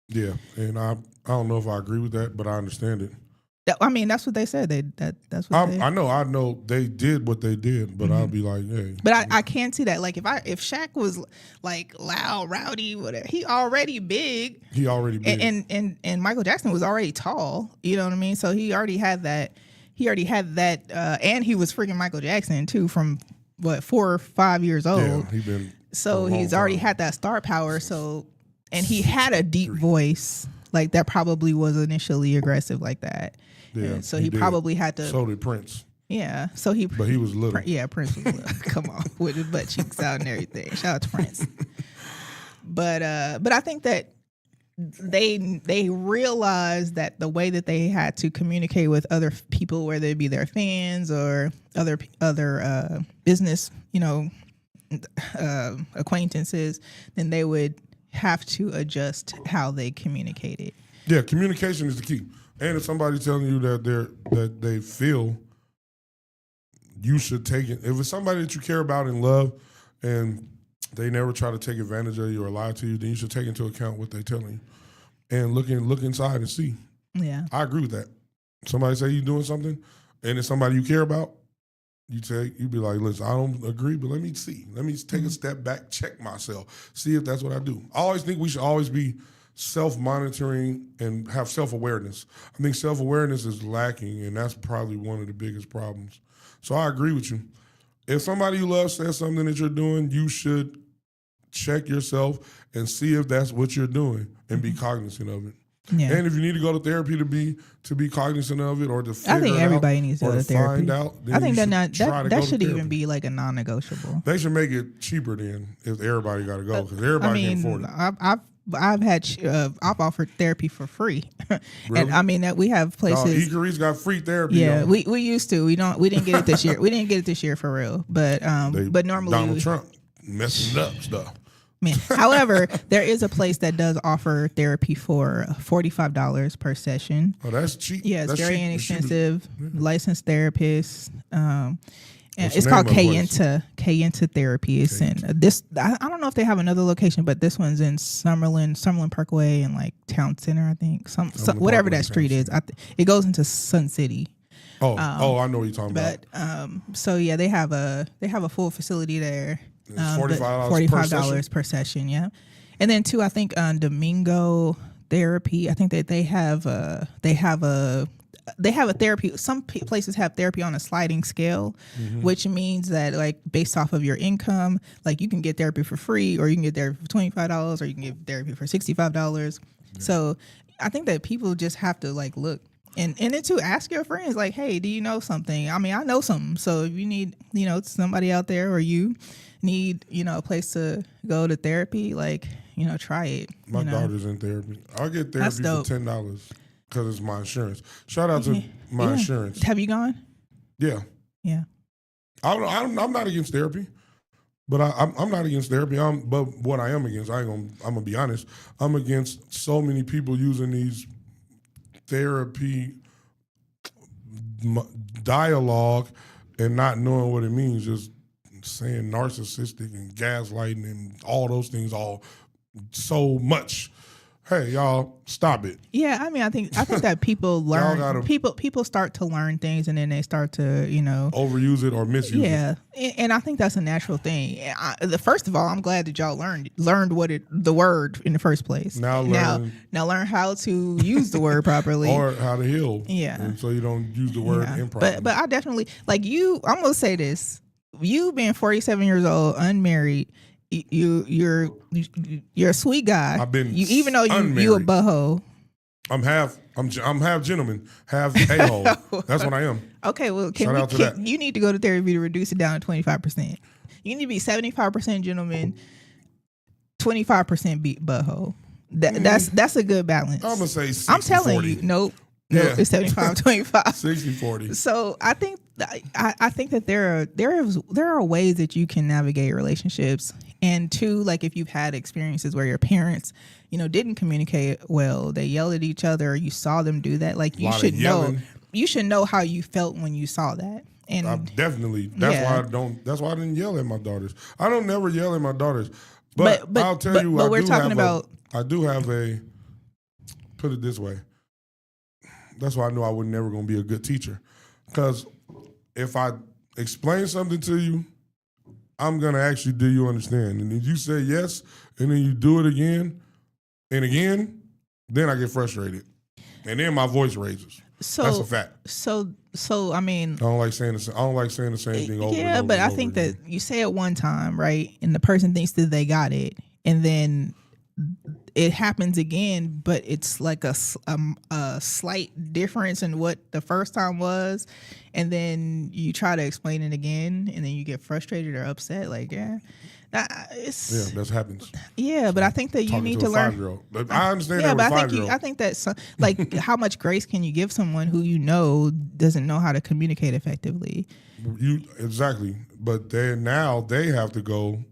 Yeah,
and I don't know if I agree with that, but I understand it.
I mean, that's what they said. That's what
I know they did what they did, but I'll be like, hey.
But I can't see that. Like if Shaq was like loud, rowdy, whatever, he already big. And Michael Jackson was already tall. You know what I mean? So he already had that. And he was freaking Michael Jackson too, from 4 or 5 years old. Yeah, he's already had that star power. So, and he had a deep voice. Like that probably was initially aggressive like that. Yeah. And so he probably had to.
So did Prince.
Yeah.
But he was little.
Prince was little. Come on, with his butt cheeks out and everything. Shout out to Prince. But I think that they realized that the way that they had to communicate with other people, whether it be their fans or other business, acquaintances, then they would have to adjust how they communicated.
Yeah, communication is the key. And if somebody's telling you that they feel, you should take it. If it's somebody that you care about and love, and they never try to take advantage of you or lie to you, then you should take into account what they're telling you and look inside and see.
Yeah,
I agree with that. Somebody say you're doing something, and it's somebody you care about, you be like, listen, I don't agree, but let me see. Let me take a step back, check myself, see if that's what I do. I always think we should always be self-monitoring and have self-awareness. I think self-awareness is lacking, and that's probably one of the biggest problems. So I agree with you. If somebody you love says something that you're doing, you should check yourself and see if that's what you're doing and be cognizant of it. Yeah. And if you need to go to therapy to be cognizant of it, or to figure
I think everybody needs to go to therapy.
Find out,
I think that should even be like a non-negotiable.
They should make it cheaper then if everybody got to go, because everybody can afford it.
I've offered therapy for free,
really?
And I mean that we have places.
Carrice got free therapy.
Yeah, we used to. We didn't get it this year. We didn't get it this year for real. But normally
Donald Trump messing up stuff.
Man. However, there is a place that does offer therapy for $45 per session.
Oh, that's cheap.
Yeah, it's
that's
very
cheap.
inexpensive. Licensed therapists. It's called K-Into Therapy. It's in this. I don't know if they have another location, but this one's in Summerlin Parkway and like Town Center. I think whatever that street is. It goes into Sun City.
I know what you're talking about.
So yeah, they have a full facility there.
It's $45
per session. Yeah, and then too, I think Domingo Therapy. I think that they have a therapy. Some places have therapy on a sliding scale, which means that like based off of your income, like you can get therapy for free, or you can get therapy for $25, or you can get therapy for $65. Yeah. So I think that people just have to like look. And then to ask your friends, like, hey, do you know something? I mean, I know something. So if you need, somebody out there, or you need, a place to go to therapy, like, try it.
My daughter's in therapy. I'll get therapy for $10 because it's my insurance. Shout out to my insurance.
Have you gone?
Yeah.
Yeah.
I'm not against therapy, but I'm not against therapy. But what I am against, I'm gonna be honest. I'm against so many people using these therapy dialogue and not knowing what it means, just saying narcissistic and gaslighting and all those things all so much. Hey, y'all, stop it.
Yeah, I mean, I think that people learn. People start to learn things, and then they start to,
overuse it or misuse it.
Yeah, and I think that's a natural thing. First of all, I'm glad that y'all learned the word in the first place. Now learn how to use the word properly,
or how to heal.
Yeah,
and so you don't use the word improperly.
But I definitely like you. I'm gonna say this: you being 47 years old, unmarried. You're a sweet guy.
I've been
even though you a butthole.
I'm half gentleman, half a-hole. That's what I am.
Okay, well, you need to go to therapy to reduce it down to 25%. You need to be 75% gentleman, 25% butthole. That's a good balance.
I'm gonna say 60-40.
I'm telling you, nope. No, it's 75-25.
60-40.
So I think that there are ways that you can navigate relationships. And two, like if you've had experiences where your parents, didn't communicate well, they yelled at each other, or you saw them do that, like you should know how you felt when you saw that. And
definitely, that's why I didn't yell at my daughters. I don't never yell at my daughters. But I'll tell you,
but we're talking about.
I do have put it this way. That's why I knew I was never going to be a good teacher. Because if I explain something to you, I'm going to actually do you understand. And if you say yes, and then you do it again and again, then I get frustrated. And then my voice raises. So that's a fact.
So I mean,
I don't like saying the same thing over and over.
Yeah, but I think that you say it one time, right? And the person thinks that they got it. And then it happens again, but it's like a slight difference in what the first time was, and then you try to explain it again, and then you get frustrated or upset. Like, that happens. Yeah, but I think that you need to learn.
I understand.
Yeah, but I think that like how much grace can you give someone who doesn't know how to communicate effectively?
Exactly, but now they have to go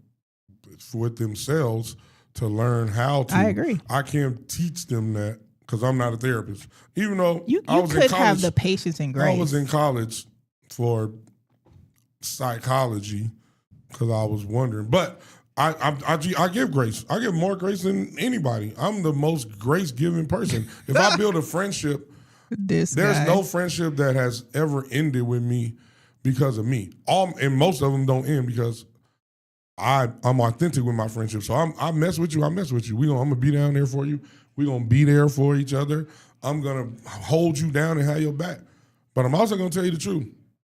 with themselves to learn how to.
I agree.
I can't teach them that because I'm not a therapist. Even though
you could have the patience and grace.
I was in college for psychology because I was wondering. But I give grace. I give more grace than anybody. I'm the most grace-giving person. If I build a friendship, there's no friendship that has ever ended with me because of me. And most of them don't end because I'm authentic with my friendship. So I mess with you. I'm gonna be down there for you. We're gonna be there for each other. I'm gonna hold you down and have your back. But I'm also gonna tell you the truth.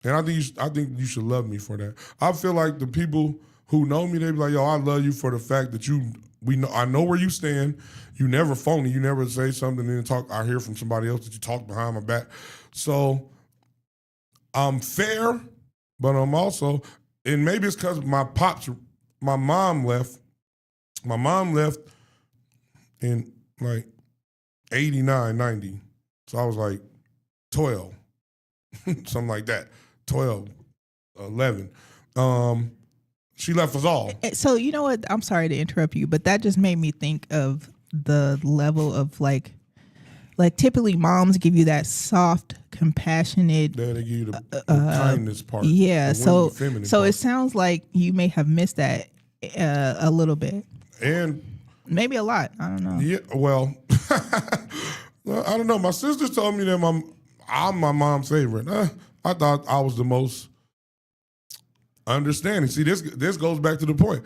And I think you should love me for that. I feel like the people who know me, they be like, yo, I love you for the fact that I know where you stand. You never phony. You never say something and then I hear from somebody else that you talk behind my back. So I'm fair, but I'm also, and maybe it's because my mom left. My mom left in like 89, 90. So I was like 12, something like that, 12, 11. She left us all.
So you know what? I'm sorry to interrupt you, but that just made me think of the level of like typically moms give you that soft compassionate.
They give you the kindness part.
Yeah. So
part.
It sounds like you may have missed that a little bit,
and
maybe a lot. I don't know.
Yeah. Well, I don't know. My sister told me that I'm my mom's favorite. I thought I was the most understanding. See, this goes back to the point.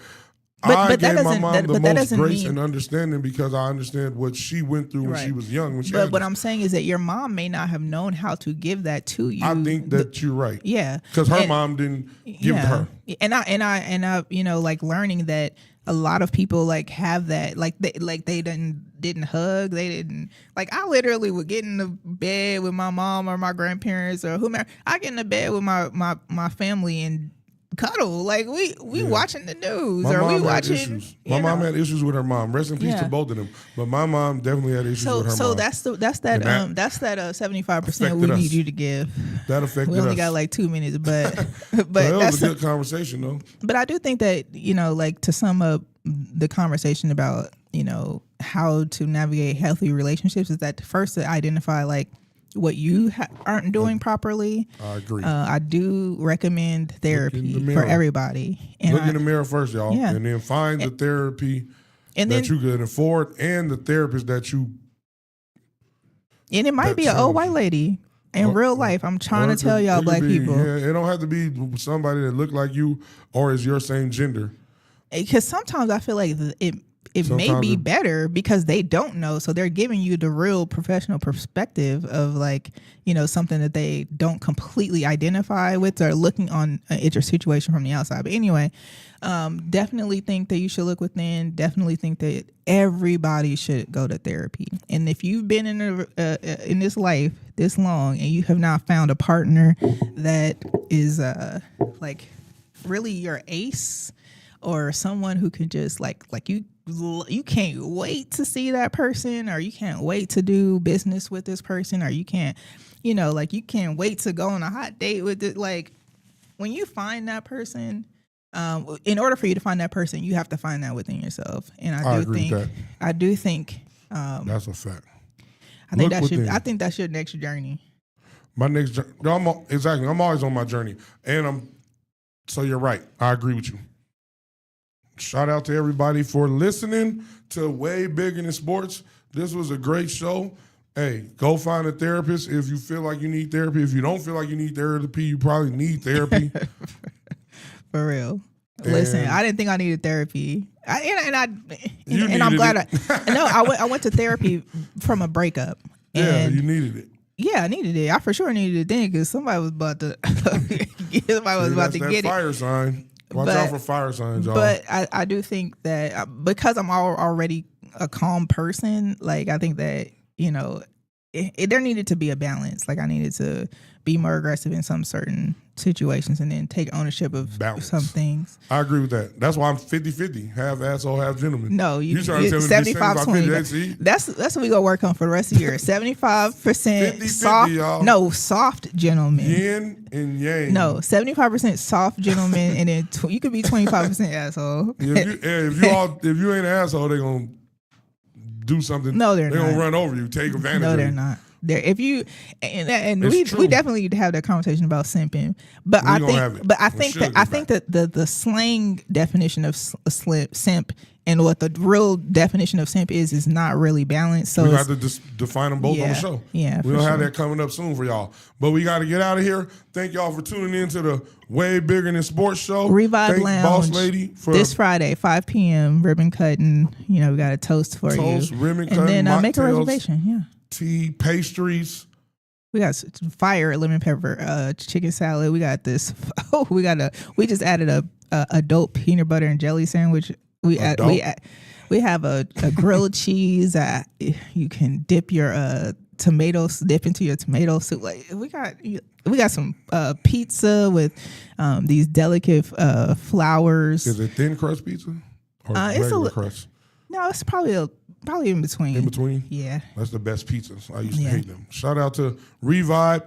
I gave my mom the most grace and understanding because I understand what she went through when she was young.
But what I'm saying is that your mom may not have known how to give that to you.
I think that you're right.
Yeah,
because her mom didn't give it to her.
And I, you know, like learning that a lot of people like have that, like they didn't hug, they didn't like. I literally would get in the bed with my mom or my grandparents or whomever. I get in the bed with my family and cuddle, like we watching the news or we watching.
My mom had issues with her mom. Rest in peace to both of them. But my mom definitely had issues with her mom.
So that's that 75% we need you to give.
That affected us.
We only got like 2 minutes, but
that was a good conversation though.
But I do think that, you know, like to sum up the conversation about, you know, how to navigate healthy relationships is that first to identify like what you aren't doing properly.
I agree.
I do recommend therapy for everybody. And
look in the mirror first, y'all, and then find the therapy that you can afford and the therapist that you.
And it might be an old white lady in real life. I'm trying to tell y'all, black people.
Yeah, it don't have to be somebody that look like you or is your same gender.
Because sometimes I feel like it may be better because they don't know, so they're giving you the real professional perspective of like, you know, something that they don't completely identify with or looking on at your situation from the outside. But anyway, definitely think that you should look within. Definitely think that everybody should go to therapy. And if you've been in this life this long and you have not found a partner that is like really your ace or someone who can just like you can't wait to see that person, or you can't wait to do business with this person, or you can't, you know, like you can't wait to go on a hot date with it. Like when you find that person, in order for you to find that person, you have to find that within yourself. And I do think
that's a fact.
I think that's your next journey.
My next journey. Exactly. I'm always on my journey, and so you're right. I agree with you. Shout out to everybody for listening to Way Bigger Than Sports. This was a great show. Hey, go find a therapist if you feel like you need therapy. If you don't feel like you need therapy, you probably need therapy.
For real. Listen, I didn't think I needed therapy. I'm glad I went to therapy from a breakup.
Yeah, you needed it.
Yeah, I needed it. I for sure needed it then because somebody was about to get it.
Fire sign. Watch out for fire signs, y'all.
But I do think that because I'm already a calm person, like I think that, you know, there needed to be a balance. Like I needed to be more aggressive in some certain situations and then take ownership of some things.
I agree with that. That's why I'm 50-50. Half asshole, half gentleman.
No,
you trying to tell me
75-20. That's what we gonna work on for the rest of the year. 75% soft. Y'all. No, soft gentleman.
Yin and yang.
No, 75% soft gentleman, and then you could be 25% asshole.
If you ain't an asshole, they gonna do something.
No, they're not.
They gonna run over you, take advantage of you.
No, they're not. If you and we definitely need to have that conversation about simping, but I think that the slang definition of simp and what the real definition of simp is not really balanced. So
we got to define them both on the show.
Yeah,
we don't have that coming up soon for y'all, but we got to get out of here. Thank y'all for tuning in to the Way Bigger Than Sports show.
Revive Lounge,
Boss Lady, for
this Friday, 5 p.m. ribbon cutting. You know, we got a toast for you,
ribbon cutting,
and then make a
mocktails,
reservation. Yeah.
Tea, pastries.
We got fire lemon pepper chicken salad. We got this. We just added a adult peanut butter and jelly sandwich. We have a grilled cheese. You can dip your tomatoes. Dip into your tomato soup. Like we got some pizza with these delicate flours.
Is it thin crust pizza or regular crust?
No, it's probably in between.
In between?
Yeah.
That's the best pizzas. I used to hate them. Shout out to Revive.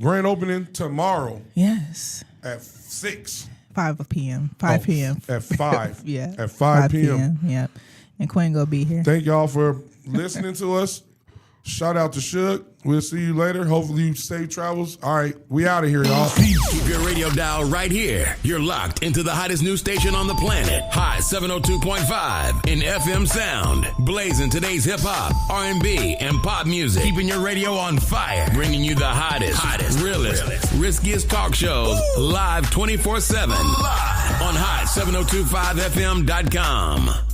Grand opening tomorrow.
Yes.
At 6.
5 p.m. 5 p.m.
At 5.
Yeah.
At 5 p.m.
Yep. And Quinn gonna be here.
Thank y'all for listening to us. Shout out to Suge. We'll see you later. Hopefully you safe travels. All right, we out of here, y'all. Peace.
Keep your radio dial right here. You're locked into the hottest news station on the planet. High 702.5 in FM sound. Blazing today's hip-hop, R&B, and pop music. Keeping your radio on fire. Bringing you the hottest, realest, riskiest talk shows live 24/7 on high702.5fm.com.